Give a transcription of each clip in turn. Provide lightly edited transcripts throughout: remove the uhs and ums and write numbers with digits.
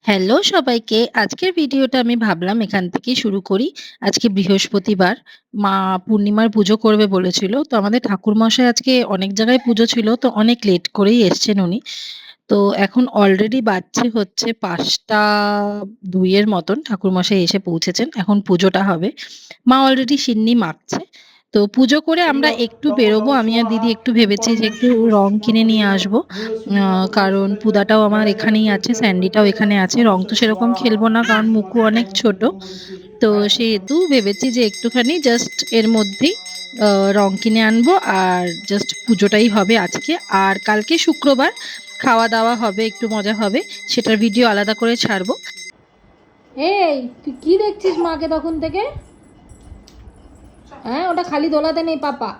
Hello সবাইকে। আজকের ভিডিওটা আমি ভাবলাম এখান থেকেই শুরু করি। আজকে বৃহস্পতিবার। মা পূর্ণিমার পুজো করবে বলেছিল। তো আমাদের ঠাকুরমশাই আজকে অনেক জায়গায় পুজো ছিল। তো অনেক লেট করেই এসছেন উনি। তো এখন অলরেডি বাজছে হচ্ছে ৫টা ২ এর মতন ঠাকুরমশাই এসে পৌঁছেছেন। এখন পুজোটা হবে। মা অলরেডি সিন্নি মাখছে। তো পুজো করে আমরা ছিল একটু বেরোবো। আমি আর তপতপস্বা দিদি একটু ভেবেছি যে একটু রং কিনে নিয়ে আসবো। আ কারণ পুদাটাও আমার এখানেই আছে, স্যান্ডিটাও এখানে আছে। রং তো সেরকম খেলবো না কারণ মুকু অনেক ছোট। তো সেহেতু ভেবেছি যে একটুখানি জাস্ট এর মধ্যেই আ রং কিনে আনবো আর জাস্ট পুজোটাই হবে আজকে। আর কালকে শুক্রবার খাওয়া-দাওয়া হবে, একটু মজা হবে। সেটার ভিডিও আলাদা করে ছাড়বো। এই তুই কি দেখছিস মাকে তখন থেকে? হ্যাঁ, ওটা খালি দোলাতে নেই পাপা।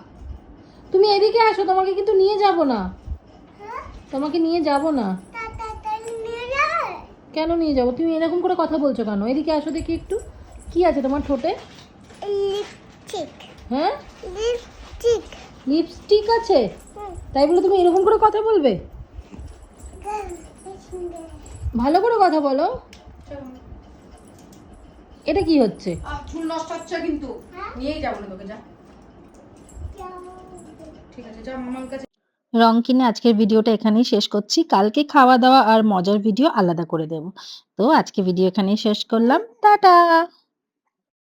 তুমি এদিকে আসো, তোমাকে কিন্তু নিয়ে যাব না। তোমাকে নিয়ে যাব না। কেন নিয়ে যাব? তুমি এরকম করে কথা বলছো কেন? এদিকে আসো দেখি একটু। কি আছে তোমার ঠোঁটে? লিপস্টিক হ্যাঁ, লিপস্টিক লিপস্টিক আছে? তাই বলে তুমি এরকম করে কথা বলবে? ভালো করে কথা বলো। এটা কি হচ্ছে? চুল নষ্ট হচ্ছে কিন্তু নিয়েই যাবো না তোকে, যা। ঠিক আছে, যা মামার কাছে। রং কিনে আজকের ভিডিওটা এখানেই শেষ করছি। কালকে খাওয়া-দাওয়া আর মজার ভিডিও আলাদা করে দেব। তো আজকে ভিডিও এখানেই শেষ করলাম। টাটা!